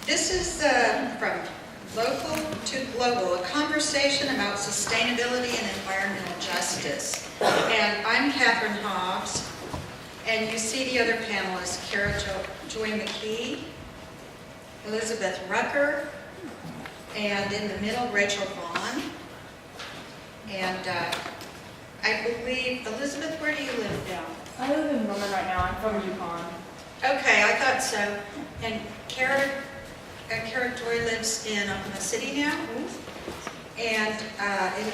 This is from local to global, a conversation about sustainability and environmental justice. And I'm Catherine Hobbs, and you see the other panelists, Joy McKee, Elizabeth Rucker, and in the middle, Rachel Vaughn. And I believe, Elizabeth, where do you live now? I live in Norman right now. I'm from Yukon. Okay, I thought so. And Kara Joy lives in Oklahoma City now. And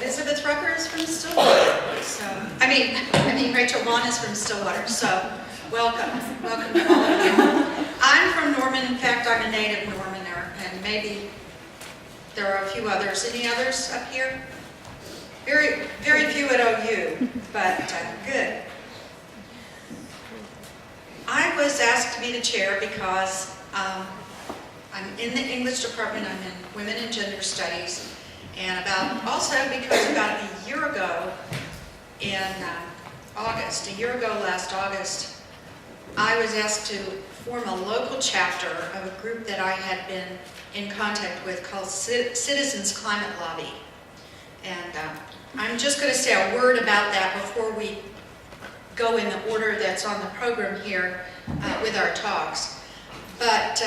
Elizabeth Rucker is from Stillwater. So I mean Rachel Vaughn is from Stillwater. So welcome to all of you. I'm from Norman. In fact, I'm a native Normaner, and maybe there are a few others. Any others up here? Very, very few at OU, but good. I was asked to be the chair because I'm in the English department. I'm in Women and Gender Studies, and also because about a year ago in last August, I was asked to form a local chapter of a group that I had been in contact with called Citizens Climate Lobby. And I'm just going to say a word about that before we go in the order that's on the program here with our talks. But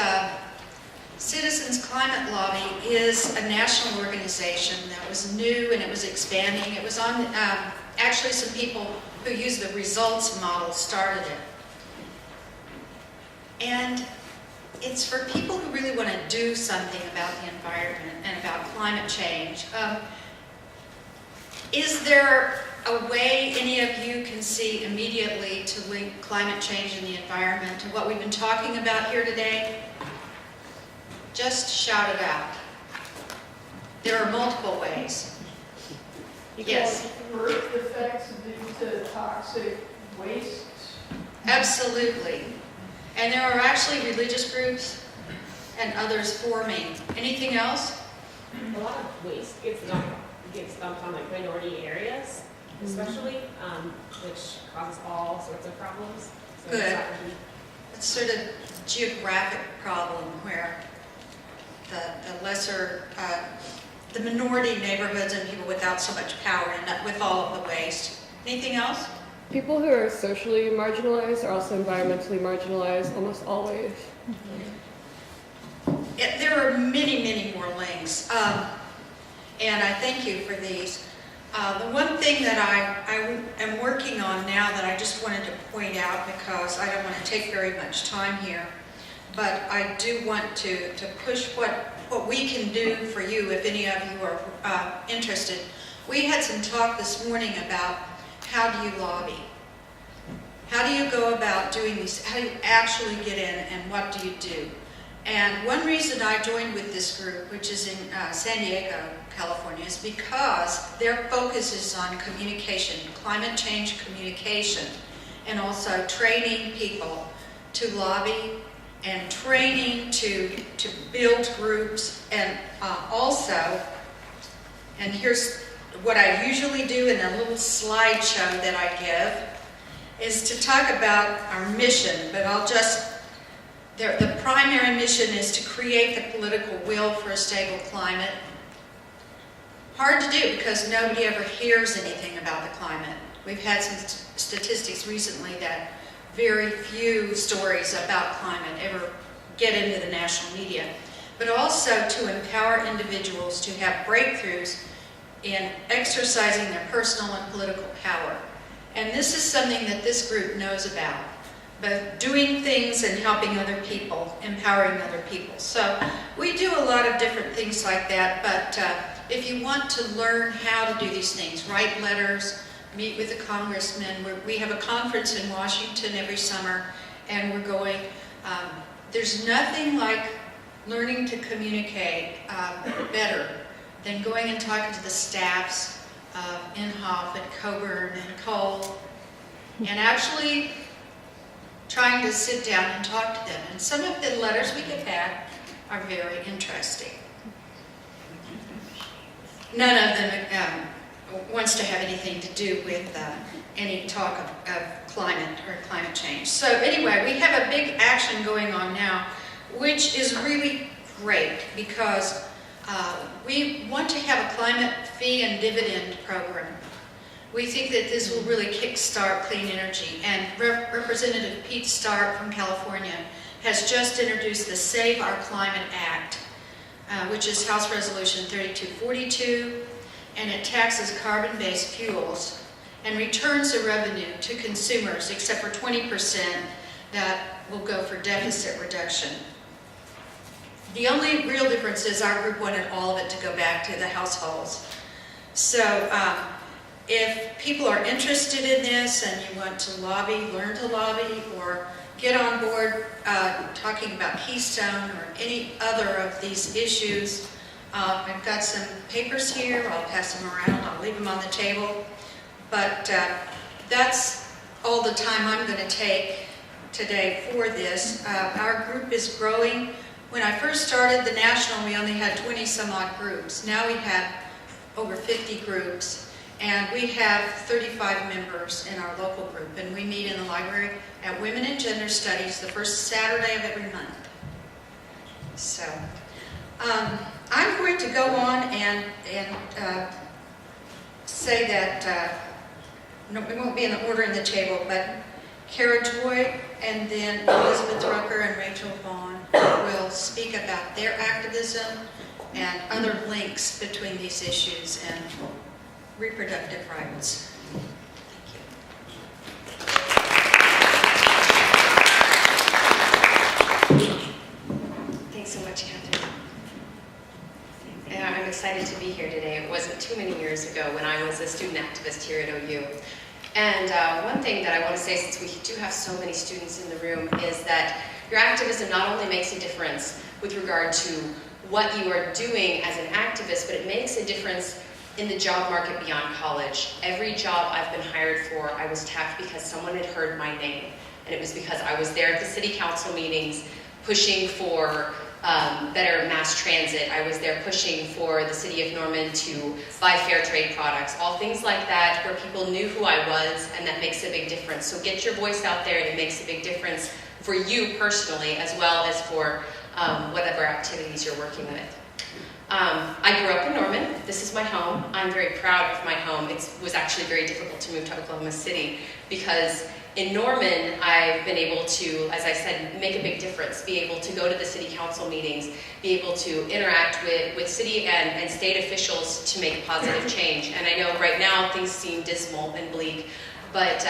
Citizens Climate Lobby is a national organization that was new and it was expanding. It was on, actually some people who use the results model started it. And it's for people who really want to do something about the environment and about climate change. Is there a way any of you can see immediately to link climate change and the environment to what we've been talking about here today? Just shout it out. There are multiple ways. Yes? Birth effects due to toxic waste? Absolutely. And there are actually religious groups and others forming. Anything else? A lot of waste gets dumped on like minority areas, especially, which causes all sorts of problems. So Good. It's sort of geographic problem where the lesser, the minority neighborhoods and people without so much power end up with all of the waste. Anything else? People who are socially marginalized are also environmentally marginalized, almost always. There are many, many more links, and I thank you for these. The one thing that I am working on now that I just wanted to point out, because I don't want to take very much time here, but I do want to push what we can do for you if any of you are interested. We had some talk this morning about how do you lobby? How do you go about doing these? How do you actually get in, and what do you do? And one reason I joined with this group, which is in San Diego, California, is because their focus is on communication, climate change communication, and also training people to lobby and training to build groups, and also, and here's what I usually do in a little slideshow that I give, is to talk about our mission, but the primary mission is to create the political will for a stable climate. Hard to do because nobody ever hears anything about the climate. We've had some statistics recently that very few stories about climate ever get into the national media. But also to empower individuals to have breakthroughs in exercising their personal and political power. And this is something that this group knows about, but doing things and helping other people, empowering other people. So we do a lot of different things like that, but if you want to learn how to do these things, write letters, meet with the congressman. We have a conference in Washington every summer, and we're going, there's nothing like learning to communicate better than going and talking to the staffs of Inhofe and Coburn and Cole, and actually trying to sit down and talk to them. And some of the letters we get back are very interesting. None of them wants to have anything to do with any talk of climate or climate change. So anyway, we have a big action going on now, which is really great because we want to have a climate fee and dividend program. We think that this will really kickstart clean energy, and Representative Pete Stark from California has just introduced the Save Our Climate Act, which is House Resolution 3242, and it taxes carbon-based fuels and returns the revenue to consumers, except for 20% that will go for deficit reduction. The only real difference is our group wanted all of it to go back to the households. So if people are interested in this and you want to lobby, learn to lobby, or get on board talking about Keystone or any other of these issues, I've got some papers here. I'll pass them around. I'll leave them on the table. But that's all the time I'm going to take today for this. Our group is growing. When I first started the national, we only had 20 some odd groups. Now we have over 50 groups, and we have 35 members in our local group, and we meet in the library at Women and Gender Studies the first Saturday of every month. So I'm going to go on and say that no, it won't be in the order in the table, but Kara Joy and then Elizabeth Rucker and Rachel Vaughn will speak about their activism and other links between these issues and reproductive rights. Thanks so much, Catherine. I'm excited to be here today. It wasn't too many years ago when I was a student activist here at OU. And one thing that I want to say, since we do have so many students in the room, is that your activism not only makes a difference with regard to what you are doing as an activist, but it makes a difference in the job market beyond college. Every job I've been hired for, I was tapped because someone had heard my name. And it was because I was there at the city council meetings pushing for better mass transit. I was there pushing for the city of Norman to buy fair trade products, all things like that where people knew who I was, and that makes a big difference. So get your voice out there, and it makes a big difference for you personally as well as for whatever activities you're working with. I grew up in Norman. This is my home. I'm very proud of my home. It was actually very difficult to move to Oklahoma City because in Norman, I've been able to, as I said, make a big difference, be able to go to the city council meetings, be able to interact with city and state officials to make positive change. And I know right now things seem dismal and bleak, but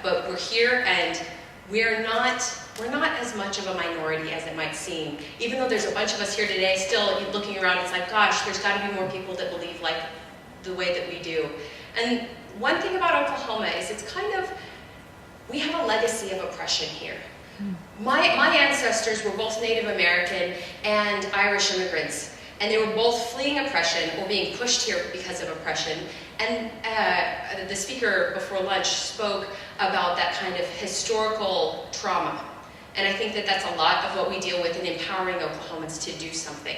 we're here, and we're not as much of a minority as it might seem. Even though there's a bunch of us here today, still looking around, it's like, gosh, there's got to be more people that believe like the way that we do. And one thing about Oklahoma is it's kind of, we have a legacy of oppression here. My ancestors were both Native American and Irish immigrants, and they were both fleeing oppression or being pushed here because of oppression. And the speaker before lunch spoke about that kind of historical trauma. And I think that that's a lot of what we deal with in empowering Oklahomans to do something.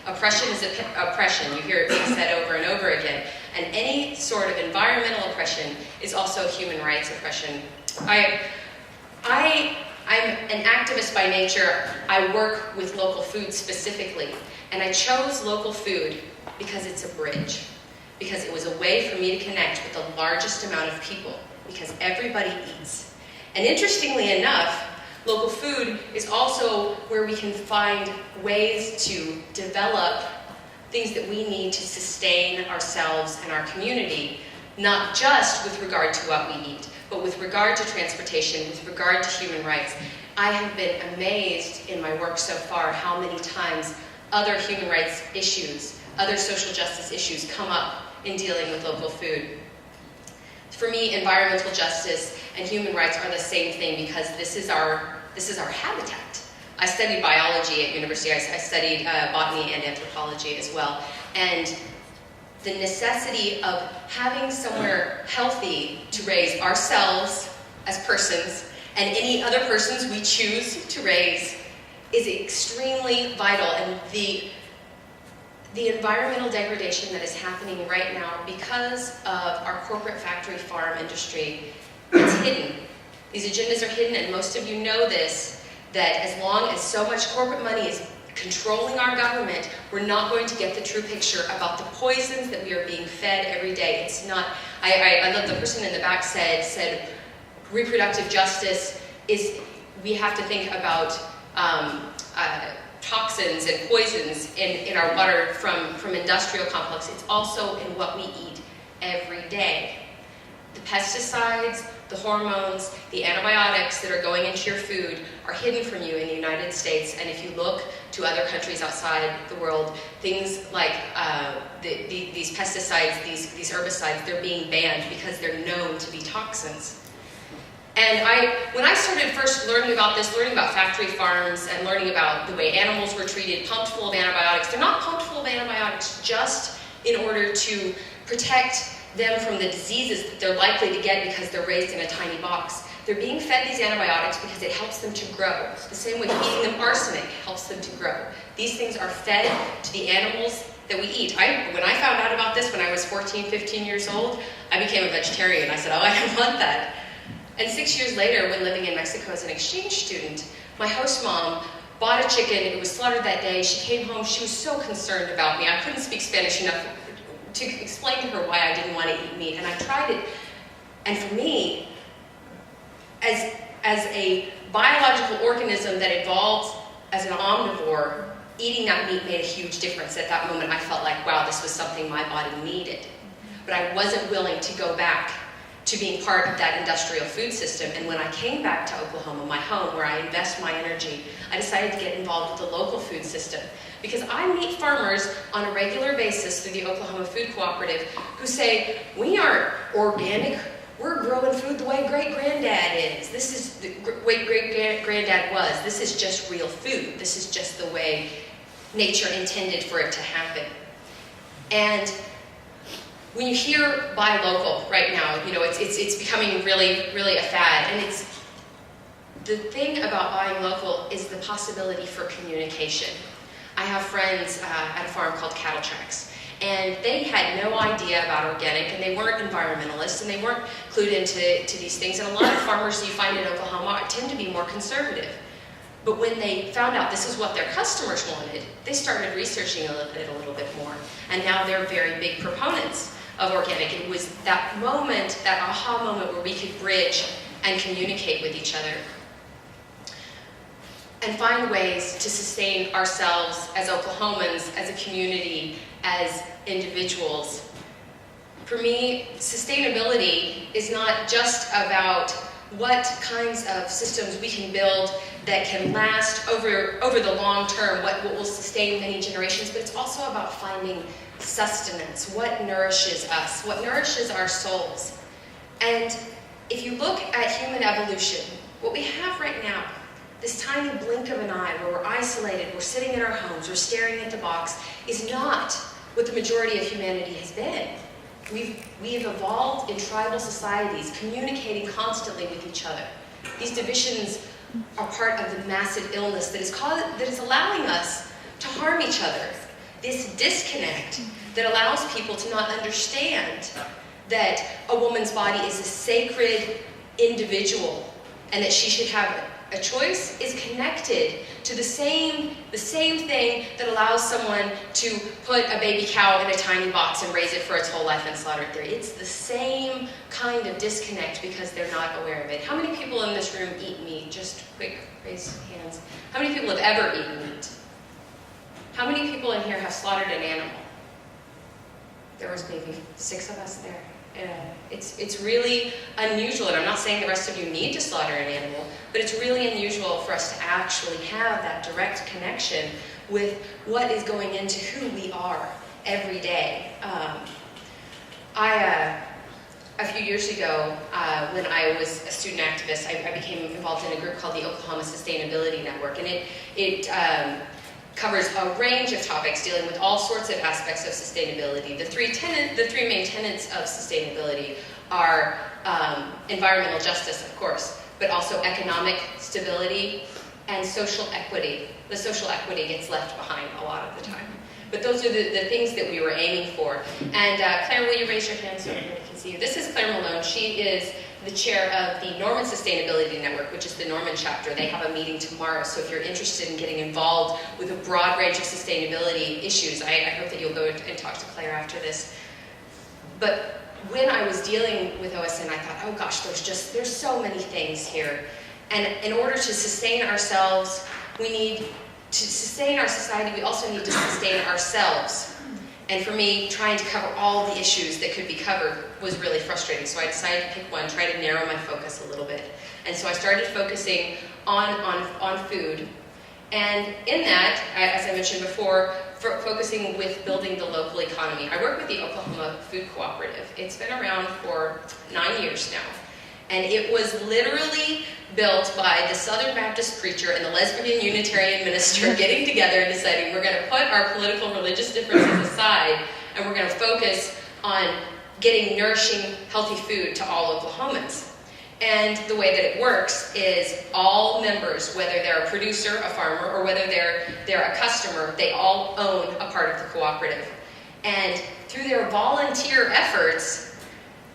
Oppression is oppression. You hear it being said over and over again. And any sort of environmental oppression is also human rights oppression. I'm an activist by nature. I work with local food specifically. And I chose local food because it's a bridge. Because it was a way for me to connect with the largest amount of people. Because everybody eats. And interestingly enough, local food is also where we can find ways to develop things that we need to sustain ourselves and our community, not just with regard to what we eat, but with regard to transportation, with regard to human rights. I have been amazed in my work so far how many times other human rights issues, other social justice issues come up in dealing with local food. For me, environmental justice and human rights are the same thing because this is our habitat. I studied biology at university. I studied botany and anthropology as well. And the necessity of having somewhere healthy to raise ourselves as persons and any other persons we choose to raise is extremely vital. And the environmental degradation that is happening right now because of our corporate factory farm industry, it's hidden. These agendas are hidden, and most of you know this, that as long as so much corporate money is controlling our government, we're not going to get the true picture about the poisons that we are being fed every day. It's not, I love the person in the back said reproductive justice is, we have to think about toxins and poisons in our water from industrial complex. It's also in what we eat every day. The pesticides, the hormones, the antibiotics that are going into your food are hidden from you in the United States. And if you look to other countries outside the world, things like these pesticides, these herbicides, they're being banned because they're known to be toxins. And when I started first learning about this, learning about factory farms and learning about the way animals were treated, pumped full of antibiotics, they're not pumped full of antibiotics just in order to protect them from the diseases that they're likely to get because they're raised in a tiny box. They're being fed these antibiotics because it helps them to grow. The same way feeding them arsenic helps them to grow. These things are fed to the animals that we eat. When I found out about this when I was 14, 15 years old, I became a vegetarian. I said, oh, I don't want that. And 6 years later, when living in Mexico as an exchange student, my host mom bought a chicken. It was slaughtered that day. She came home. She was so concerned about me. I couldn't speak Spanish enough to explain to her why I didn't want to eat meat. And I tried it. And for me, as a biological organism that evolved as an omnivore, eating that meat made a huge difference. At that moment, I felt like, wow, this was something my body needed. But I wasn't willing to go back to being part of that industrial food system. And when I came back to Oklahoma, my home, where I invest my energy, I decided to get involved with the local food system. Because I meet farmers on a regular basis through the Oklahoma Food Cooperative who say, we aren't organic, we're growing food the way great-granddad is. This is the way great-granddad was. This is just real food. This is just the way nature intended for it to happen. And when you hear buy local right now, you know, it's becoming really, really a fad. And the thing about buying local is the possibility for communication. I have friends at a farm called Cattle Tracks, and they had no idea about organic, and they weren't environmentalists, and they weren't clued into these things. And a lot of farmers you find in Oklahoma tend to be more conservative. But when they found out this is what their customers wanted, they started researching it a little bit more. And now they're very big proponents of organic. It was that moment, that aha moment, where we could bridge and communicate with each other and find ways to sustain ourselves as Oklahomans, as a community, as individuals. For me, sustainability is not just about what kinds of systems we can build that can last over the long term, what will sustain many generations, but it's also about finding sustenance, what nourishes us, what nourishes our souls. And if you look at human evolution, what we have right now, this tiny blink of an eye where we're isolated, we're sitting in our homes, we're staring at the box, is not what the majority of humanity has been. We've evolved in tribal societies, communicating constantly with each other. These divisions are part of the massive illness that is allowing us to harm each other. This disconnect that allows people to not understand that a woman's body is a sacred individual and that she should have a choice is connected to the same thing that allows someone to put a baby cow in a tiny box and raise it for its whole life and slaughter it there. It's the same kind of disconnect because they're not aware of it. How many people in this room eat meat? Just quick, raise hands. How many people have ever eaten meat? How many people in here have slaughtered an animal? There was maybe 6 of us there. It's really unusual, and I'm not saying the rest of you need to slaughter an animal, but it's really unusual for us to actually have that direct connection with what is going into who we are every day. A few years ago, when I was a student activist, I became involved in a group called the Oklahoma Sustainability Network, and it covers a range of topics dealing with all sorts of aspects of sustainability. The three main tenets of sustainability are environmental justice, of course, but also economic stability and social equity. The social equity gets left behind a lot of the time. But those are the things that we were aiming for. And Claire, will you raise your hand so everyone can see you? This is Claire Malone. She is the chair of the Norman Sustainability Network, which is the Norman chapter. They have a meeting tomorrow, so if you're interested in getting involved with a broad range of sustainability issues, I hope that you'll go and talk to Claire after this. But when I was dealing with OSN, I thought, oh gosh, there's so many things here. And in order to sustain ourselves, to sustain our society, we also need to sustain ourselves. And for me, trying to cover all the issues that could be covered was really frustrating. So I decided to pick one, try to narrow my focus a little bit. And so I started focusing on food. And in that, as I mentioned before, focusing with building the local economy. I work with the Oklahoma Food Cooperative. It's been around for 9 years now. And it was literally built by the Southern Baptist preacher and the lesbian Unitarian minister getting together and deciding we're going to put our political religious differences aside and we're going to focus on getting nourishing, healthy food to all Oklahomans. And the way that it works is all members, whether they're a producer, a farmer, or whether they're a customer, they all own a part of the cooperative. And through their volunteer efforts,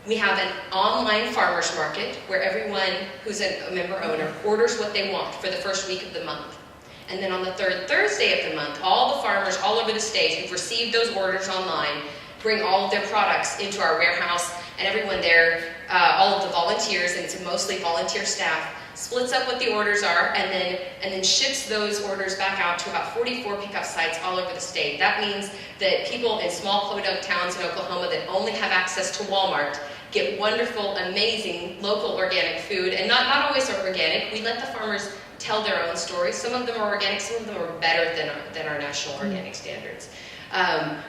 we have an online farmers market where everyone who's a member owner orders what they want for the first week of the month. And then on the third Thursday of the month, all the farmers all over the state who've received those orders online bring all of their products into our warehouse, and everyone there, all of the volunteers, and it's mostly volunteer staff, splits up what the orders are and then ships those orders back out to about 44 pickup sites all over the state. That means that people in small podunk towns in Oklahoma that only have access to Walmart get wonderful, amazing, local organic food, and not always organic. We let the farmers tell their own stories. Some of them are organic, some of them are better than our national organic standards.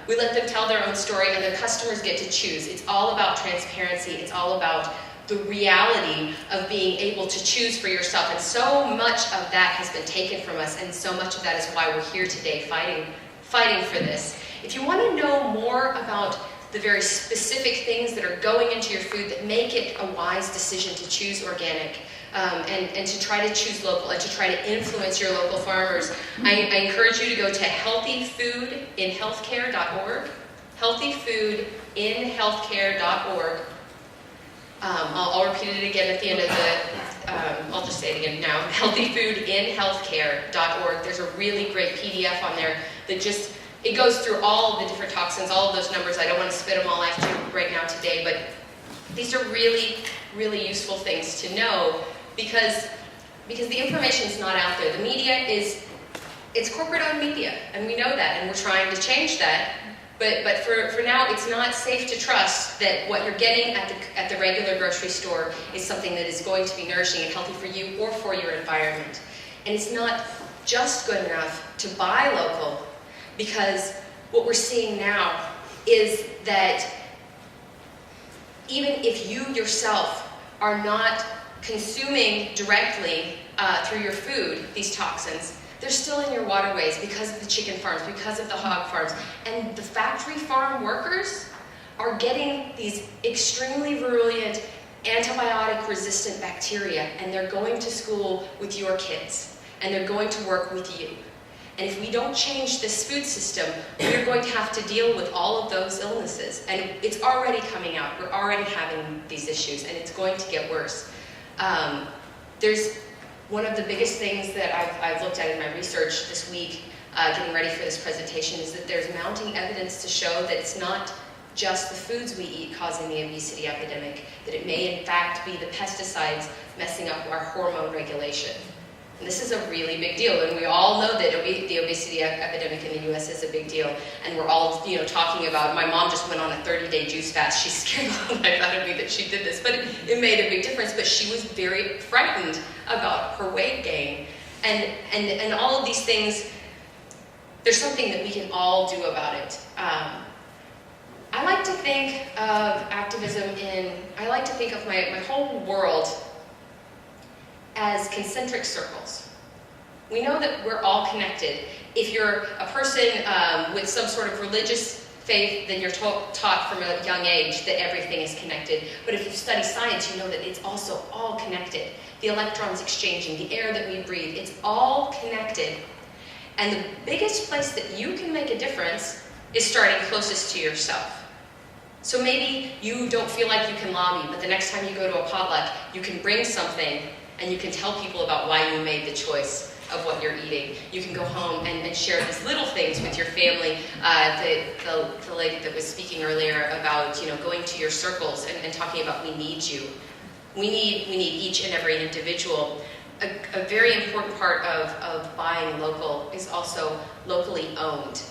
We let them tell their own story, and their customers get to choose. It's all about transparency. It's all about the reality of being able to choose for yourself. And so much of that has been taken from us, and so much of that is why we're here today fighting for this. If you want to know more about the very specific things that are going into your food that make it a wise decision to choose organic, and to try to choose local and to try to influence your local farmers, I encourage you to go to healthyfoodinhealthcare.org, healthyfoodinhealthcare.org. I'll repeat it again at the end of I'll just say it again now, healthyfoodinhealthcare.org. There's a really great PDF on there that it goes through all of the different toxins, all of those numbers. I don't want to spit them all out to you right now today, but these are really, really useful things to know because the information is not out there. The media it's corporate-owned media, and we know that, and we're trying to change that. But for now, it's not safe to trust that what you're getting at the regular grocery store is something that is going to be nourishing and healthy for you or for your environment. And it's not just good enough to buy local, because what we're seeing now is that even if you yourself are not consuming directly through your food these toxins, they're still in your waterways because of the chicken farms, because of the hog farms. And the factory farm workers are getting these extremely virulent, antibiotic-resistant bacteria, and they're going to school with your kids, and they're going to work with you. And if we don't change this food system, we're going to have to deal with all of those illnesses. And it's already coming out. We're already having these issues, and it's going to get worse. There's one of the biggest things that I've looked at in my research this week, getting ready for this presentation, is that there's mounting evidence to show that it's not just the foods we eat causing the obesity epidemic, that it may in fact be the pesticides messing up our hormone regulation. And this is a really big deal, and we all know that the obesity epidemic in the U.S. is a big deal, and we're all, talking about, my mom just went on a 30-day juice fast. She's scared the life out of me that she did this, but it made a big difference, but she was very frightened about her weight gain. And all of these things, there's something that we can all do about it. I like to think of activism I like to think of my whole world as concentric circles. We know that we're all connected. If you're a person with some sort of religious faith, then you're taught from a young age that everything is connected. But if you study science, you know that it's also all connected. The electrons exchanging, the air that we breathe, it's all connected. And the biggest place that you can make a difference is starting closest to yourself. So maybe you don't feel like you can lobby, but the next time you go to a potluck, you can bring something and you can tell people about why you made the choice of what you're eating. You can go home and share these little things with your family. The lady that was speaking earlier about, you know, going to your circles and talking about we need you. We need each and every individual. A very important part of buying local is also locally owned.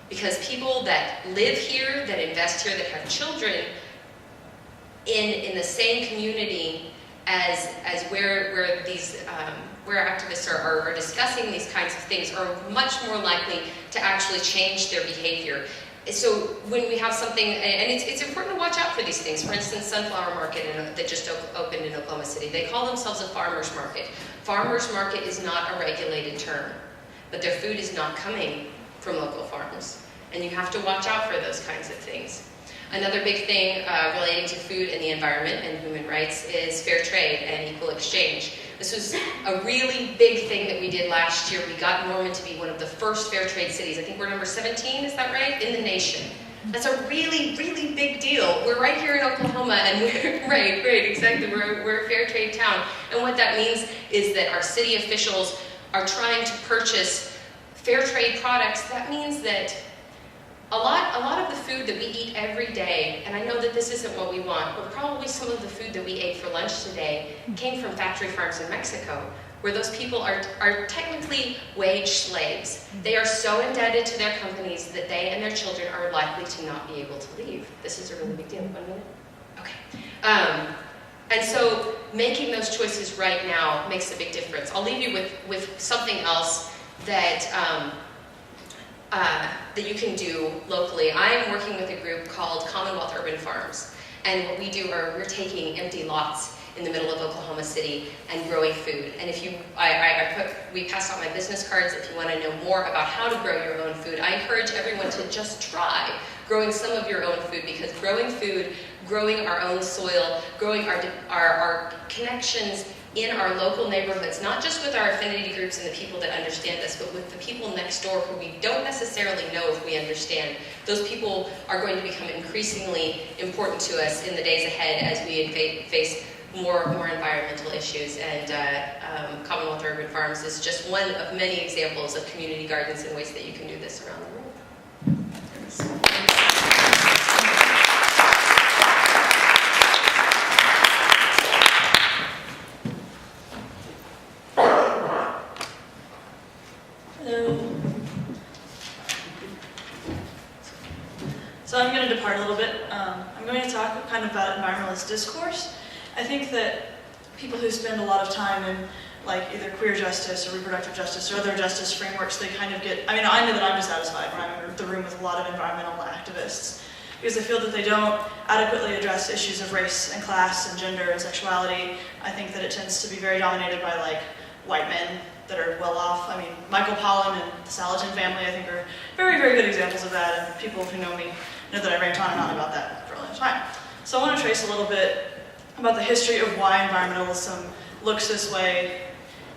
Because people that live here, that invest here, that have children in the same community as where these where activists are discussing these kinds of things are much more likely to actually change their behavior. So when we have something, and it's important to watch out for these things. For instance, Sunflower Market that just opened in Oklahoma City, they call themselves a farmer's market. Farmer's market is not a regulated term, but their food is not coming from local farms. And you have to watch out for those kinds of things. Another big thing relating to food and the environment and human rights is fair trade and equal exchange. This was a really big thing that we did last year. We got Norman to be one of the first fair trade cities. I think we're number 17, is that right? In the nation. That's a really, really big deal. We're right here in Oklahoma, and we're, right, exactly, we're a fair trade town. And what that means is that our city officials are trying to purchase fair trade products. That means that a lot of the food that we eat every day, and I know that this isn't what we want, but probably some of the food that we ate for lunch today came from factory farms in Mexico, where those people are technically wage slaves. They are so indebted to their companies that they and their children are likely to not be able to leave. This is a really big deal. 1 minute? Okay. And so making those choices right now makes a big difference. I'll leave you with something else that that you can do locally. I am working with a group called Commonwealth Urban Farms, and what we do are we're taking empty lots in the middle of Oklahoma City and growing food. And if you, we passed out my business cards if you want to know more about how to grow your own food. I encourage everyone to just try growing some of your own food, because growing food, growing our own soil, growing our connections in our local neighborhoods, not just with our affinity groups and the people that understand us, but with the people next door who we don't necessarily know if we understand. Those people are going to become increasingly important to us in the days ahead as we face more more issues. And Commonwealth Urban Farms is just one of many examples of community gardens and ways that you can do this around the world. So I'm going to depart a little bit. I'm going to talk kind of about environmentalist discourse. I think that people who spend a lot of time in like either queer justice or reproductive justice or other justice frameworks, they kind of get, I mean, I know that I'm dissatisfied when I'm in the room with a lot of environmental activists, because I feel that they don't adequately address issues of race and class and gender and sexuality. I think that it tends to be very dominated by like white men that are well off. I mean, Michael Pollan and the Salatin family, I think, are very, very good examples of that, and people who know me know that I rant on and on about that for a long time. So I want to trace a little bit about the history of why environmentalism looks this way,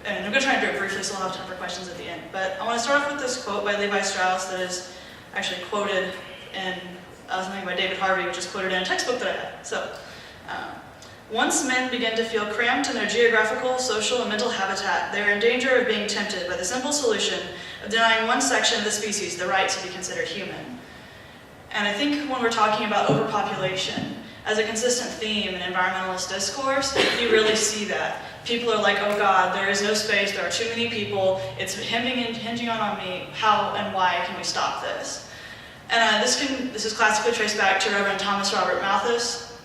and I'm going to try and do it briefly so we'll have time for questions at the end. But I want to start off with this quote by Levi Strauss that is actually quoted in something by David Harvey, which is quoted in a textbook that I had. So, once men begin to feel cramped in their geographical, social, and mental habitat, they are in danger of being tempted by the simple solution of denying one section of the species the right to be considered human. And I think when we're talking about overpopulation as a consistent theme in environmentalist discourse, you really see that. People are like, oh God, there is no space, there are too many people, it's hinging on me, how and why can we stop this? And this is classically traced back to Reverend Thomas Robert Malthus,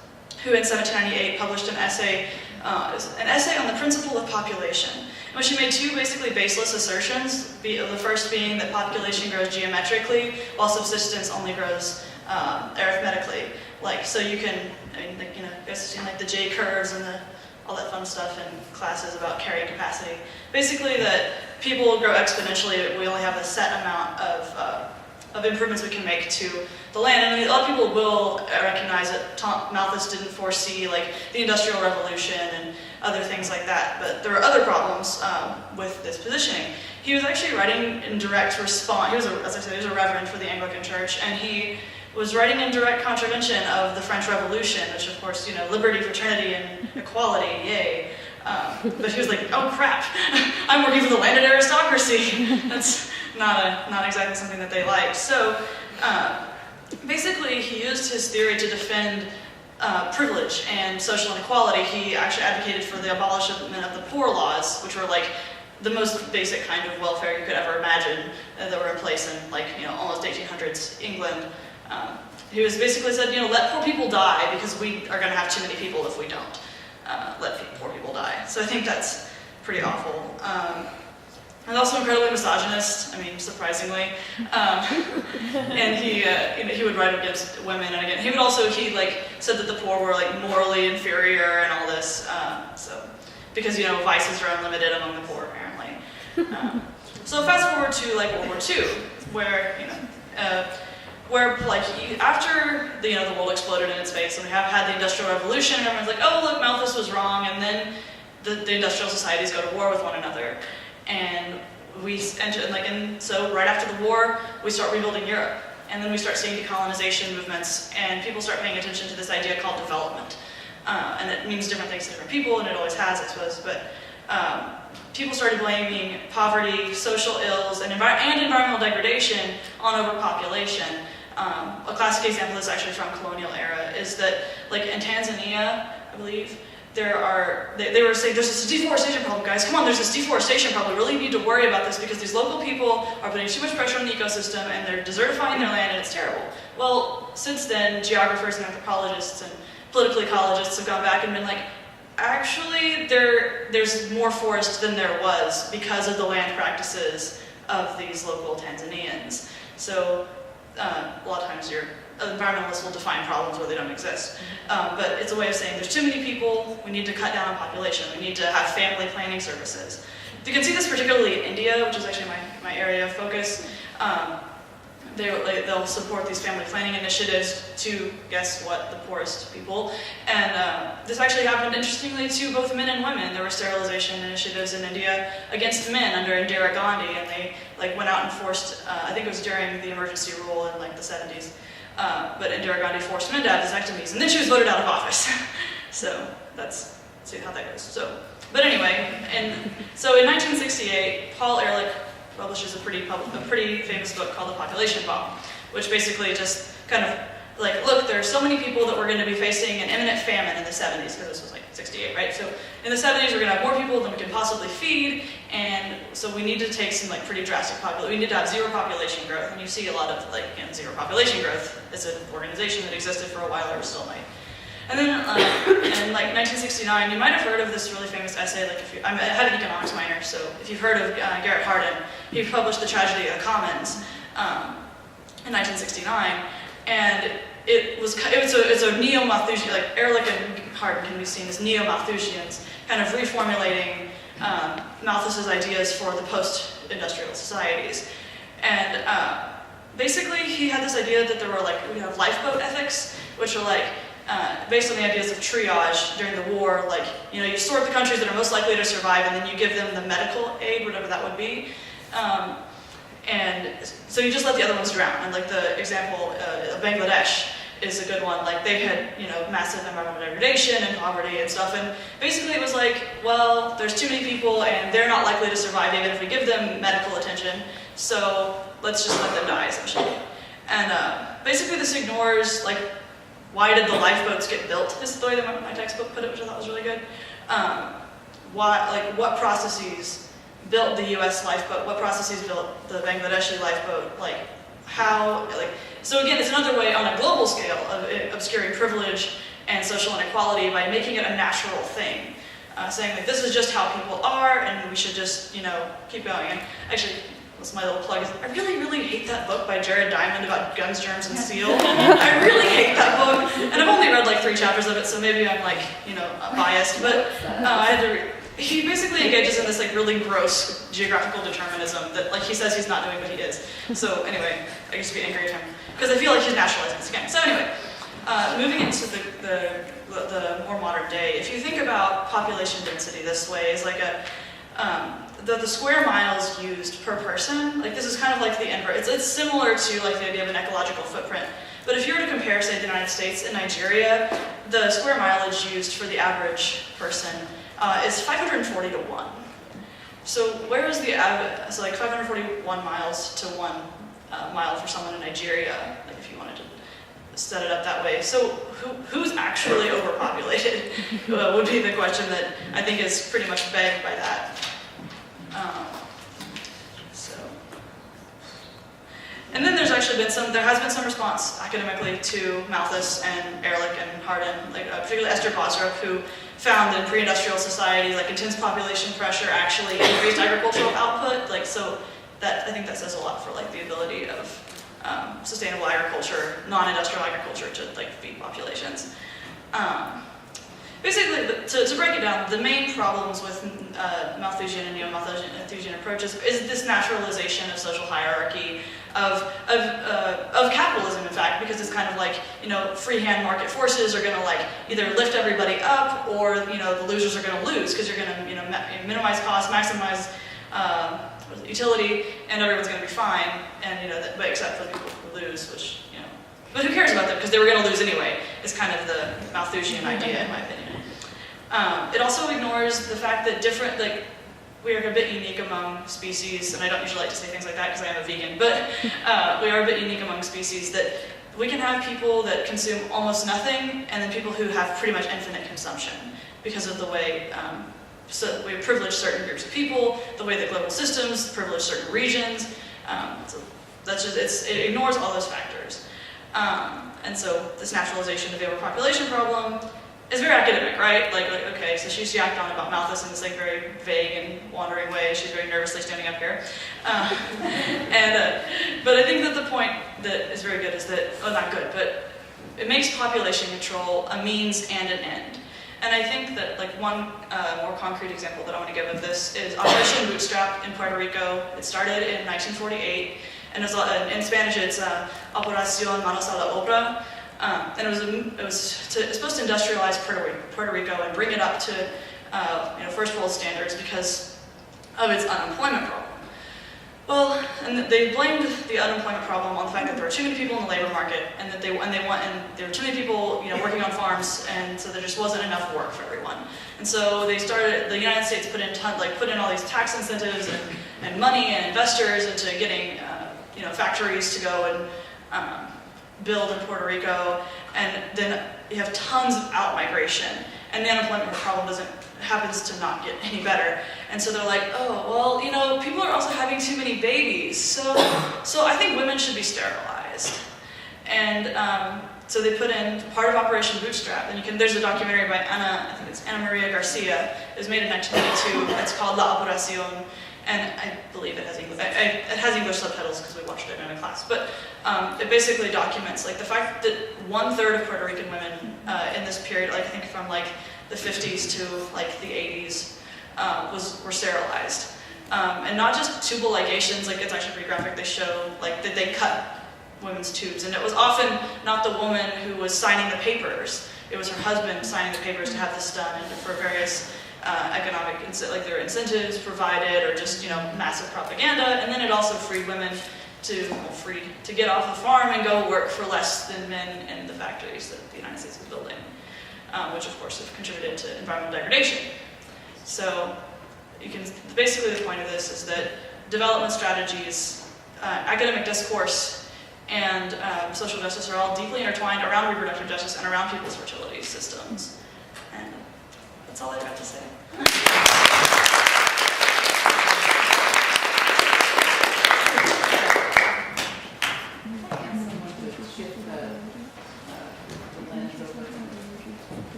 who in 1798 published an essay on the principle of population, in which he made two basically baseless assertions, the first being that population grows geometrically, while subsistence only grows arithmetically. Like, so you can, I mean, like, you know, you guys have seen like the J curves and all that fun stuff in classes about carrying capacity. Basically that people will grow exponentially, we only have a set amount of improvements we can make to the land. And a lot of people will recognize that Malthus didn't foresee like the Industrial Revolution and other things like that, but there were other problems with this positioning. He was actually writing in direct response. He was, as I said, he was a reverend for the Anglican Church, and he was writing in direct contravention of the French Revolution, which of course, you know, liberty, fraternity, and equality, yay. But he was like, oh crap, I'm working for the landed aristocracy. That's not exactly something that they liked. So basically he used his theory to defend privilege and social inequality. He actually advocated for the abolishment of the poor laws, which were like the most basic kind of welfare you could ever imagine that were in place in like, you know, almost 1800s England. He was basically said, you know, let poor people die because we are going to have too many people if we don't let poor people die. So I think that's pretty awful. And also incredibly misogynist, I mean, surprisingly. And he, you know, he would write against women, and again, he would also, he like said that the poor were like morally inferior and all this, so, because, you know, vices are unlimited among the poor, apparently. So fast forward to like World War II, where, you know, where like after the, you know, the world exploded in its face, and we have had the Industrial Revolution, and everyone's like, oh look, Malthus was wrong, and then the industrial societies go to war with one another. And we enter, and so right after the war, we start rebuilding Europe. And then we start seeing decolonization movements, and people start paying attention to this idea called development. And it means different things to different people, and it always has, I suppose. But people started blaming poverty, social ills, and environmental degradation on overpopulation. A classic example that's actually from colonial era is that, like in Tanzania, I believe, they were saying, there's this deforestation problem, guys. Come on, there's this deforestation problem. We really need to worry about this because these local people are putting too much pressure on the ecosystem and they're desertifying their land and it's terrible. Well, since then, geographers and anthropologists and political ecologists have gone back and been like, actually, there's more forest than there was because of the land practices of these local Tanzanians. So a lot of times environmentalists will define problems where they don't exist. But it's a way of saying there's too many people, we need to cut down on population, we need to have family planning services. You can see this particularly in India, which is actually my area of focus. They'll support these family planning initiatives to, guess what, the poorest people. And this actually happened, interestingly, to both men and women. There were sterilization initiatives in India against men under Indira Gandhi, and they went out and forced, I think it was during the emergency rule in the 70s, but Indira Gandhi forced men to have vasectomies, and then she was voted out of office. So let's see how that goes. But anyway, so in 1968, Paul Ehrlich publishes a pretty famous book called The Population Bomb, which basically just kind of look, there are so many people that we're going to be facing an imminent famine in the 70s, because this was 68, right? So in the 70s, we're going to have more people than we can possibly feed, and so we need to take some pretty drastic we need to have zero population growth, and you see a lot of zero population growth is an organization that existed for a while, or still might. And then in 1969, you might have heard of this really famous essay, I had an economics minor, so if you've heard of Garrett Hardin, he published The Tragedy of the Commons in 1969, and it's a neo-Malthusian, Ehrlich and Hardin can be seen as neo-Malthusians, kind of reformulating Malthus's ideas for the post-industrial societies. And basically, he had this idea that there were we have lifeboat ethics, which are based on the ideas of triage during the war, you sort the countries that are most likely to survive, and then you give them the medical aid, whatever that would be. And so you just let the other ones drown. And the example of Bangladesh is a good one. They had, massive environmental degradation and poverty and stuff. And basically it was well, there's too many people and they're not likely to survive even if we give them medical attention. So let's just let them die, essentially. And basically this ignores, why did the lifeboats get built, is the way that my textbook put it, which I thought was really good. What processes built the US lifeboat, what processes built the Bangladeshi lifeboat, so again, it's another way on a global scale of obscuring privilege and social inequality by making it a natural thing. Saying this is just how people are and we should just, keep going. And actually, that's my little plug. I really, really hate that book by Jared Diamond about guns, germs, and steel. I really hate that book. And I've only read 3 chapters of it, so maybe I'm biased. But I had to he basically engages in this really gross geographical determinism that he says he's not doing, but he is. So anyway, I used to be angry at him because I feel like he's nationalizing this again. So anyway, moving into the more modern day, if you think about population density this way, is the square miles used per person, like this is kind of like the inverse. It's similar to like the idea of an ecological footprint. But if you were to compare, say, the United States and Nigeria, the square mileage used for the average person is 540 to 1. So where is the average? So like 541 miles to 1 mile for someone in Nigeria, like if you wanted to set it up that way. So who's actually overpopulated would be the question that I think is pretty much begged by that. And then there's actually been there has been some response academically to Malthus and Ehrlich and Hardin, like particularly Esther Bosrup, who found in pre-industrial societies, like intense population pressure actually increased agricultural output. Like so, I think that says a lot for like the ability of sustainable agriculture, non-industrial agriculture, to like feed populations. Basically, to break it down, the main problems with Malthusian and neo-Malthusian approaches is this naturalization of social hierarchy, of capitalism, in fact, because it's kind of like, freehand market forces are going to like either lift everybody up, or the losers are going to lose because you're going to minimize costs, maximize utility, and everyone's going to be fine, and but except for the people who lose, which but who cares about them because they were going to lose anyway. Is kind of the Malthusian idea, in my opinion. It also ignores the fact that we are a bit unique among species, and I don't usually like to say things like that because I am a vegan, but we are a bit unique among species that we can have people that consume almost nothing, and then people who have pretty much infinite consumption because of the way so we privilege certain groups of people, the way that global systems privilege certain regions. So that's just it ignores all those factors. And so this naturalization of the overpopulation problem is very academic, right? Like okay, so she's yacked on about Malthus in this like very vague and wandering way. She's very nervously standing up here. But I think that the point that is very good is that, not good, but it makes population control a means and an end. And I think that like one more concrete example that I want to give of this is Operation Bootstrap in Puerto Rico. It started in 1948. And in Spanish, it's Operación Manos a la Obra, and it was supposed to industrialize Puerto Rico and bring it up to first world standards because of its unemployment problem. Well, and they blamed the unemployment problem on the fact that there were too many people in the labor market, and that there were too many people working on farms, and so there just wasn't enough work for everyone. And so the United States put in all these tax incentives and money and investors into getting factories to go and build in Puerto Rico, and then you have tons of out-migration, and the unemployment problem happens to not get any better. And so they're like, oh, well, people are also having too many babies, so I think women should be sterilized. And so they put in part of Operation Bootstrap, and there's a documentary by I think it's Ana Maria Garcia. It was made in 1992. It's called La Operación. And I believe it has English subtitles because we watched it in a class. But it basically documents like the fact that 1/3 of Puerto Rican women in this period, like I think from like the 50s to like the 80s, were sterilized, and not just tubal ligations. Like it's actually pretty graphic. They show like that they cut women's tubes, and it was often not the woman who was signing the papers. It was her husband signing the papers to have this done, and for various economic, like there were incentives provided, or just massive propaganda. And then it also freed women to get off the farm and go work for less than men in the factories that the United States was building, which of course have contributed to environmental degradation. So basically the point of this is that development strategies, academic discourse, and social justice are all deeply intertwined around reproductive justice and around people's fertility systems. And that's all I've got to say.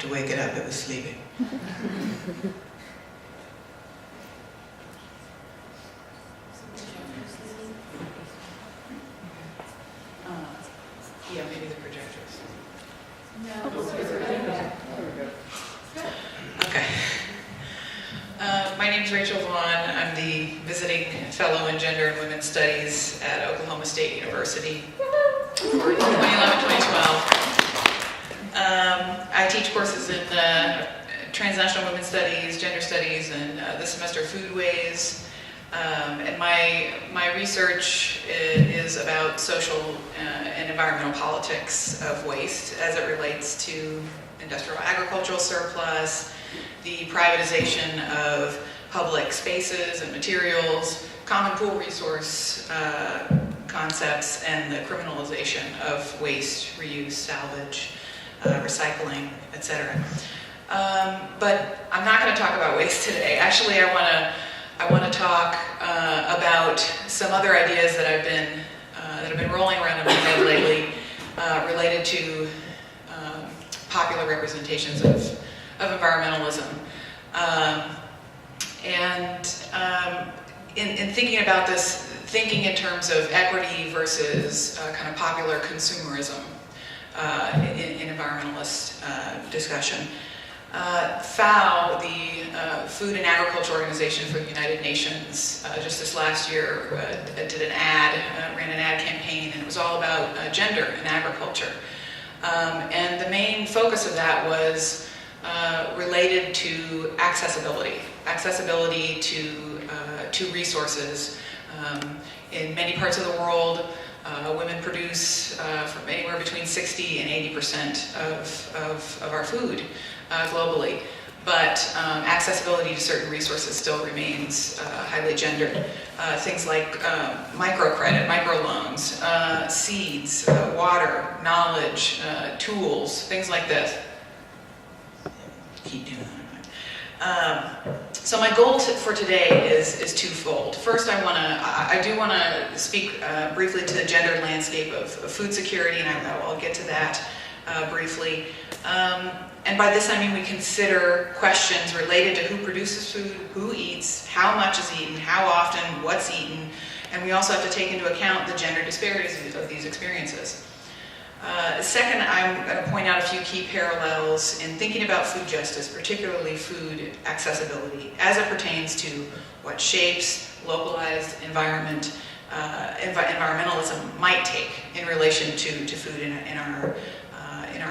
To wake it up, it was sleeping. name's Rachel Vaughn. I'm the visiting fellow in Gender and Women's Studies at Oklahoma State University for 2011-2012. I teach courses in Transnational Women's Studies, Gender Studies, and this semester Foodways. And my research is about social and environmental politics of waste as it relates to industrial agricultural surplus, the privatization of public spaces and materials, common pool resource concepts, and the criminalization of waste, reuse, salvage, recycling, etc. But I'm not going to talk about waste today. Actually, I want to talk about some other ideas that have been rolling around in my head lately, related to popular representations of environmentalism. In thinking about this, thinking in terms of equity versus kind of popular consumerism in environmentalist discussion. FAO, the Food and Agriculture Organization for the United Nations, just this last year did an ad, ran an ad campaign, and it was all about gender in agriculture. And the main focus of that was related to accessibility to resources. In many parts of the world, women produce from anywhere between 60 and 80% of our food globally, but accessibility to certain resources still remains highly gendered. Things like microcredit, microloans, seeds, water, knowledge, tools, things like this. Keep doing that. So my goal for today is twofold. First, I do want to speak briefly to the gendered landscape of food security, and I'll get to that briefly. And by this I mean we consider questions related to who produces food, who eats, how much is eaten, how often, what's eaten, and we also have to take into account the gender disparities of these experiences. Second, I'm going to point out a few key parallels in thinking about food justice, particularly food accessibility, as it pertains to what shapes localized environmentalism might take in relation to food in our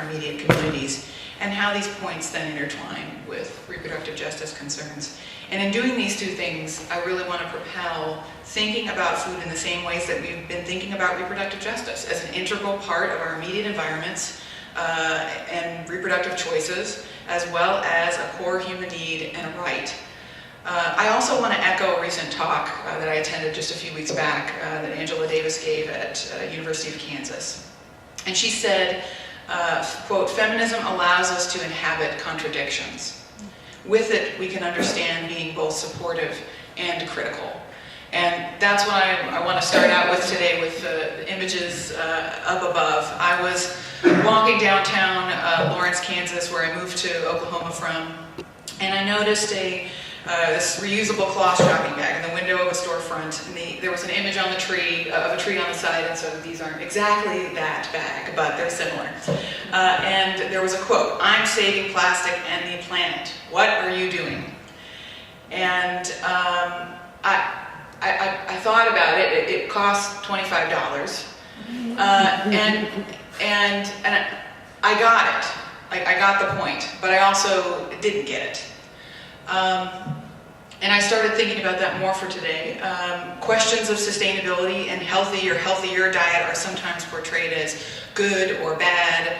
immediate communities, and how these points then intertwine with reproductive justice concerns. And in doing these two things, I really want to propel thinking about food in the same ways that we've been thinking about reproductive justice, as an integral part of our immediate environments and reproductive choices, as well as a core human need and a right. I also want to echo a recent talk that I attended just a few weeks back that Angela Davis gave at University of Kansas. And she said, quote, "Feminism allows us to inhabit contradictions. With it, we can understand being both supportive and critical." And that's what I want to start out with today, with the images up above. I was walking downtown Lawrence, Kansas, where I moved to Oklahoma from, and I noticed this reusable cloth shopping bag in the window of a storefront. And there was an image on the tree, of a tree on the side, and so these aren't exactly that bag, but they're similar. And there was a quote, "I'm saving plastic and the planet. What are you doing?" And I thought about it. It cost $25, and I got it. I got the point, but I also didn't get it. And I started thinking about that more for today. Questions of sustainability and healthier diet are sometimes portrayed as good or bad,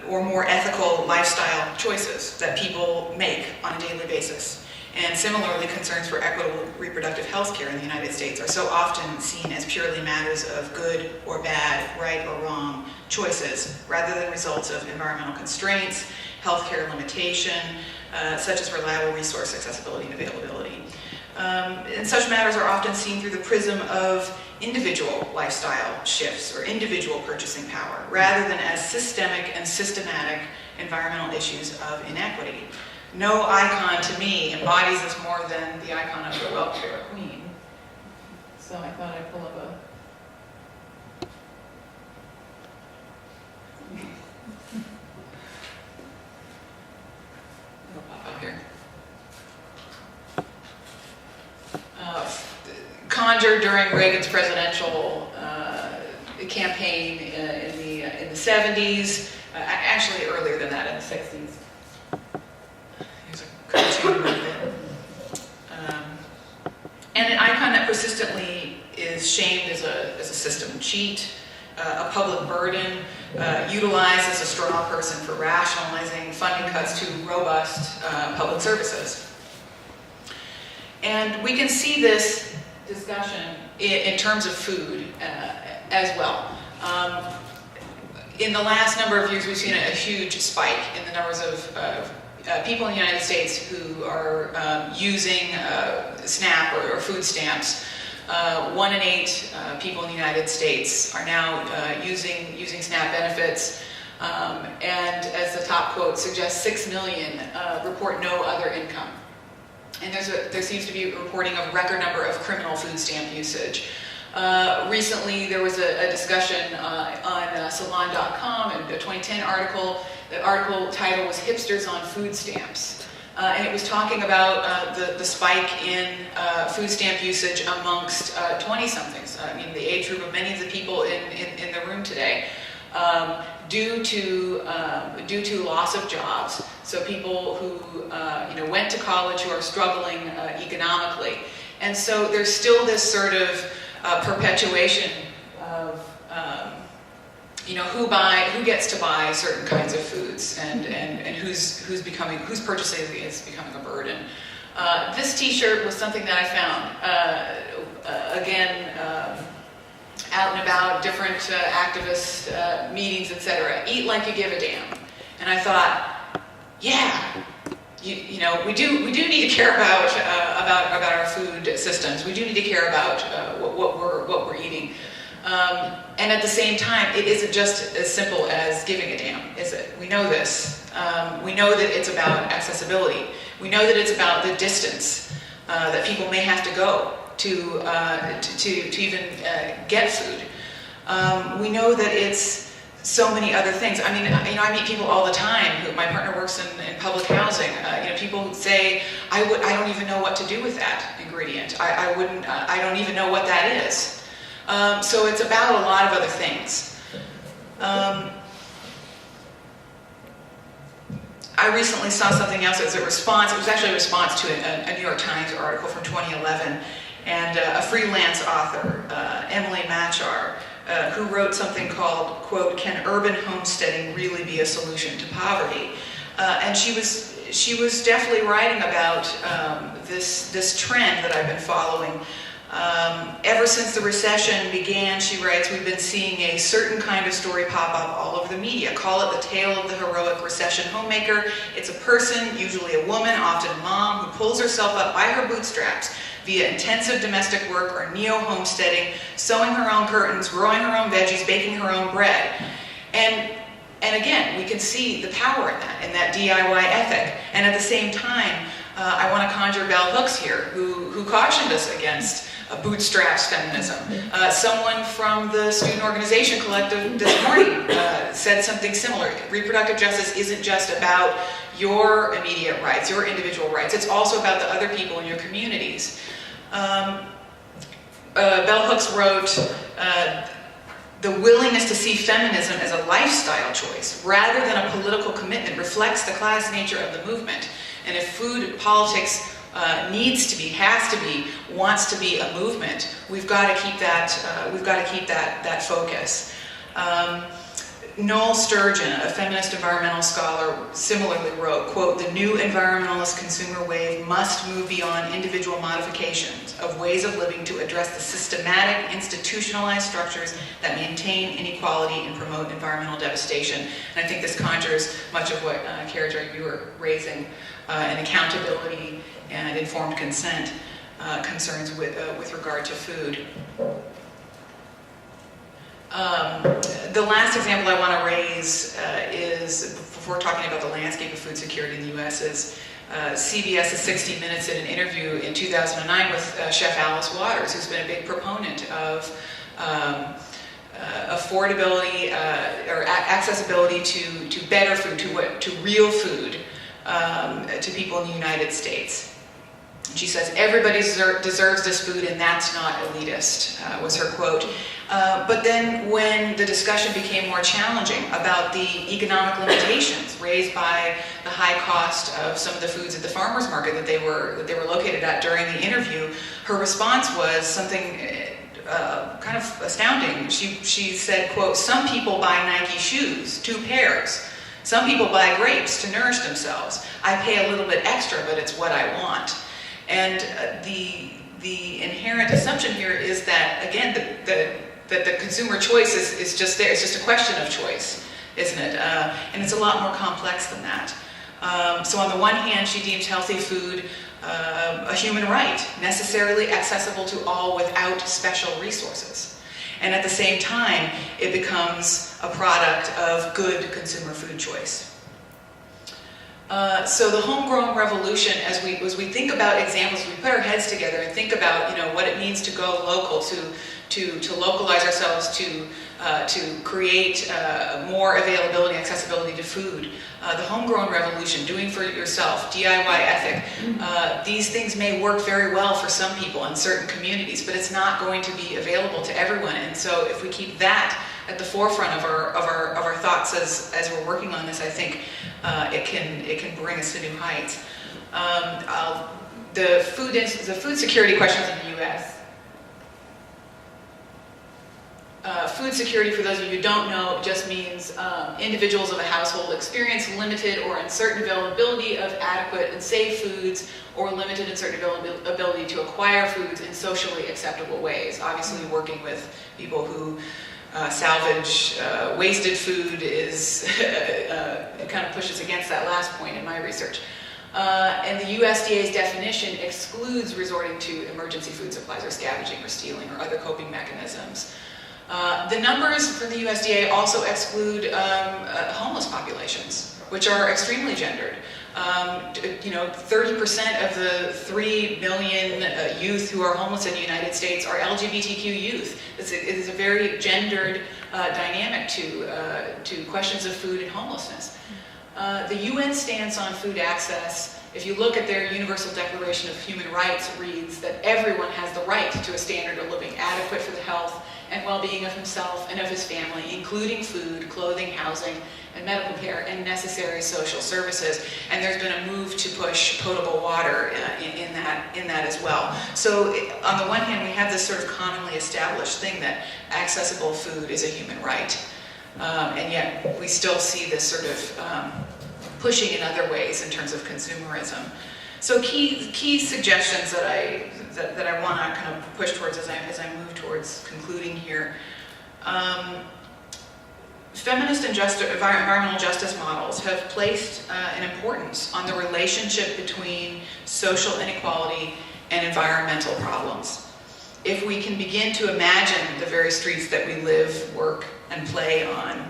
or more ethical lifestyle choices that people make on a daily basis. And similarly, concerns for equitable reproductive health care in the United States are so often seen as purely matters of good or bad, right or wrong choices, rather than results of environmental constraints, healthcare limitation, such as reliable resource accessibility and availability. And such matters are often seen through the prism of individual lifestyle shifts or individual purchasing power, rather than as systemic and systematic environmental issues of inequity. No icon to me embodies this more than the icon of the welfare queen. So I thought I'd pull up It'll pop up here. conjured during Reagan's presidential campaign in the 70s, actually earlier than that, in the 60s. There's a cartoon right there. And an icon that persistently is shamed as a system cheat, a public burden, utilized as a straw person for rationalizing funding cuts to robust public services. And we can see this discussion in terms of food as well. In the last number of years, we've seen a huge spike in the numbers of people in the United States who are using SNAP or food stamps. 1 in 8 people in the United States are now using SNAP benefits. And as the top quote suggests, 6 million report no other income. And there seems to be a reporting of record number of criminal food stamp usage. Recently, there was a discussion on Salon.com, a 2010 article. The article title was "Hipsters on Food Stamps." And it was talking about the spike in food stamp usage amongst 20-somethings. I mean, the age group of many of the people in the room today, due to loss of jobs. So people who went to college who are struggling economically, and so there's still this sort of perpetuation of who gets to buy certain kinds of foods and who's purchasing is becoming a burden. This T-shirt was something that I found again out and about, different activist meetings, etc. Eat like you give a damn, and I thought, yeah. We do need to care about our food systems. We do need to care about what we're eating. And at the same time, it isn't just as simple as giving a damn, is it? We know this. We know that it's about accessibility. We know that it's about the distance that people may have to go to even get food. We know that it's so many other things. I mean, I meet people all the time. My partner works in public housing. People who say, I don't even know what to do with that ingredient. I don't even know what that is. So it's about a lot of other things. I recently saw something else as a response. It was actually a response to a New York Times article from 2011, and a freelance author, Emily Machar, who wrote something called, quote, "Can urban homesteading really be a solution to poverty?" And she was definitely writing about this trend that I've been following. Ever since the recession began, she writes, we've been seeing a certain kind of story pop up all over the media. Call it the tale of the heroic recession homemaker. It's a person, usually a woman, often a mom, who pulls herself up by her bootstraps via intensive domestic work or neo-homesteading, sewing her own curtains, growing her own veggies, baking her own bread. And again, we can see the power in that DIY ethic. And at the same time, I want to conjure bell hooks here, who cautioned us against bootstraps feminism. Someone from the student organization collective this morning said something similar. Reproductive justice isn't just about your immediate rights, your individual rights. It's also about the other people in your communities. Bell hooks wrote, the willingness to see feminism as a lifestyle choice rather than a political commitment reflects the class nature of the movement. And if food politics needs to be, has to be, wants to be a movement, we've got to keep that. We've got to keep that focus. Noel Sturgeon, a feminist environmental scholar, similarly wrote, quote, the new environmentalist consumer wave must move beyond individual modifications of ways of living to address the systematic, institutionalized structures that maintain inequality and promote environmental devastation. And I think this conjures much of what, Kara, you were raising, and accountability and informed consent concerns with regard to food. The last example I want to raise is, before talking about the landscape of food security in the U.S., is CBS's 60 Minutes in an interview in 2009 with Chef Alice Waters, who's been a big proponent of affordability or accessibility to better food, to real food, to people in the United States. She says, "Everybody deserves this food, and that's not elitist," was her quote. But then when the discussion became more challenging about the economic limitations raised by the high cost of some of the foods at the farmers market that they were located at during the interview, her response was something kind of astounding. She said, quote, "Some people buy Nike shoes, 2 pairs. Some people buy grapes to nourish themselves. I pay a little bit extra, but it's what I want." And the inherent assumption here is that, again, that the consumer choice is just there. It's just a question of choice, isn't it? And it's a lot more complex than that. So on the one hand, she deems healthy food a human right, necessarily accessible to all without special resources. And at the same time, it becomes a product of good consumer food choice. So the homegrown revolution, as we think about examples, we put our heads together and think about what it means to go local, to localize ourselves, to create more availability, accessibility to food. The homegrown revolution, doing for yourself, DIY ethic. These things may work very well for some people in certain communities, but it's not going to be available to everyone. And so if we keep that at the forefront of our thoughts as we're working on this, I think it can bring us to new heights. The food security questions in the U.S. Food security, for those of you who don't know, just means individuals of a household experience limited or uncertain availability of adequate and safe foods, or limited and certain ability to acquire foods in socially acceptable ways. Obviously, working with people who salvage wasted food it kind of pushes against that last point in my research. And the USDA's definition excludes resorting to emergency food supplies or scavenging or stealing or other coping mechanisms. The numbers from the USDA also exclude homeless populations, which are extremely gendered. 30% of the 3 million youth who are homeless in the United States are LGBTQ youth. It is a very gendered dynamic to questions of food and homelessness. The UN stance on food access, if you look at their Universal Declaration of Human Rights, reads that everyone has the right to a standard of living adequate for the health and well-being of himself and of his family, including food, clothing, housing, and medical care, and necessary social services. And there's been a move to push potable water in that as well. So on the one hand, we have this sort of commonly established thing that accessible food is a human right. And yet we still see this sort of pushing in other ways in terms of consumerism. So key suggestions that I want to kind of push towards as I move towards concluding here. Feminist and environmental justice models have placed an importance on the relationship between social inequality and environmental problems. If we can begin to imagine the very streets that we live, work, and play on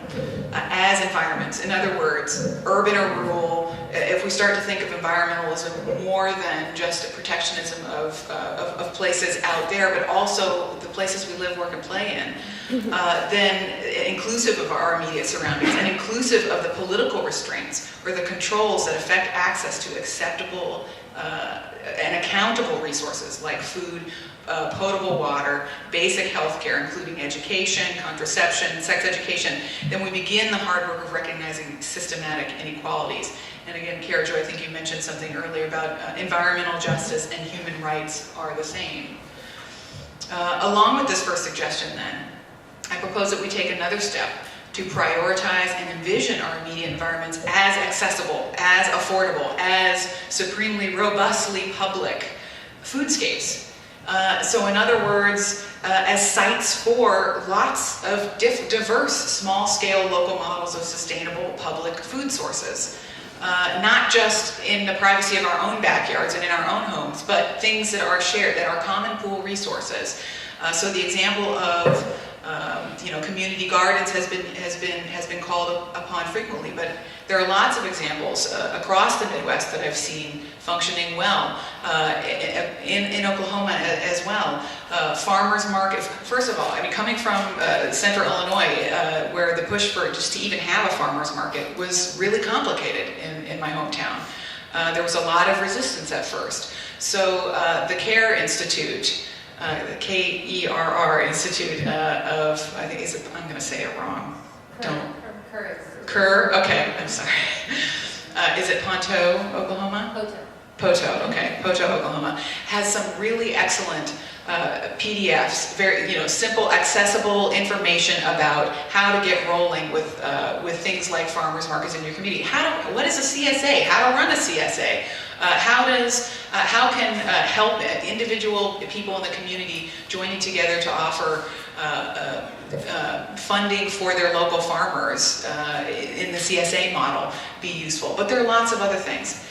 as environments, in other words, urban or rural, if we start to think of environmentalism more than just a protectionism of places out there, but also the places we live, work, and play in, then inclusive of our immediate surroundings and inclusive of the political restraints or the controls that affect access to acceptable and accountable resources like food, potable water, basic health care, including education, contraception, sex education, then we begin the hard work of recognizing systematic inequalities. And again, Kara Jo, I think you mentioned something earlier about environmental justice and human rights are the same. Along with this first suggestion then, I propose that we take another step to prioritize and envision our immediate environments as accessible, as affordable, as supremely robustly public foodscapes. So in other words, as sites for lots of diverse small-scale local models of sustainable public food sources. Not just in the privacy of our own backyards and in our own homes, but things that are shared, that are common pool resources. So the example of community gardens has been called upon frequently, but there are lots of examples across the Midwest that I've seen functioning well, in Oklahoma as well. Farmers market, first of all, I mean, coming from central Illinois, where the push for just to even have a farmers market was really complicated in my hometown. There was a lot of resistance at first. So the CARE Institute, the KERR Institute of, I think, I'm going to say it wrong. Kerr, okay, I'm sorry. Is it Ponto, Oklahoma? Poto, okay, Poto, Oklahoma, has some really excellent PDFs, very simple, accessible information about how to get rolling with things like farmers markets in your community. What is a CSA? How to run a CSA? How can help individual people in the community joining together to offer funding for their local farmers in the CSA model be useful? But there are lots of other things.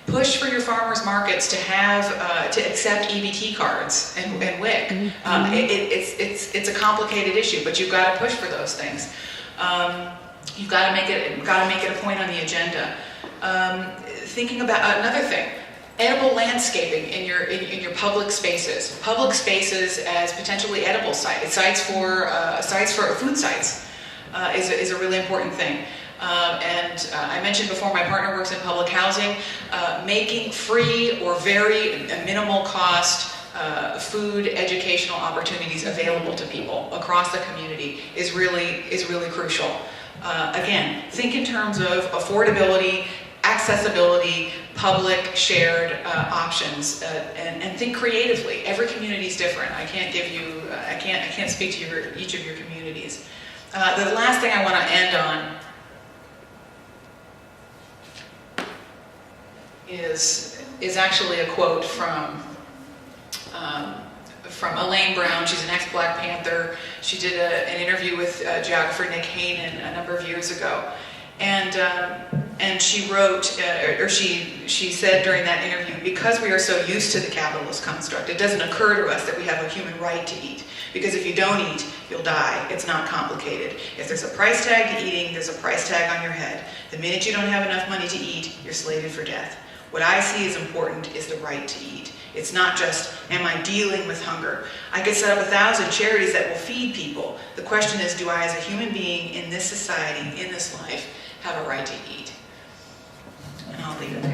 Push for your farmers markets to have to accept EBT cards and WIC. It's a complicated issue, but you've got to push for those things. You've got to make it a point on the agenda. Thinking about another thing, edible landscaping in your public spaces. Public spaces as potentially edible sites for food sites is a really important thing. And I mentioned before, my partner works in public housing. Making free or very minimal cost food educational opportunities available to people across the community is really crucial. Again, think in terms of affordability, accessibility, public shared options, and think creatively. Every community is different. I can't speak to each of your communities. The last thing I want to end on is actually a quote from Elaine Brown. She's an ex-Black Panther. She did an interview with geographer Nick Hanen a number of years ago, and she wrote, or she said during that interview, because we are so used to the capitalist construct, it doesn't occur to us that we have a human right to eat. Because if you don't eat, you'll die. It's not complicated. If there's a price tag to eating, there's a price tag on your head. The minute you don't have enough money to eat, you're slated for death. What I see as important is the right to eat. It's not just, am I dealing with hunger? I could set up 1,000 charities that will feed people. The question is, do I as a human being in this society, in this life, have a right to eat? And I'll leave it there.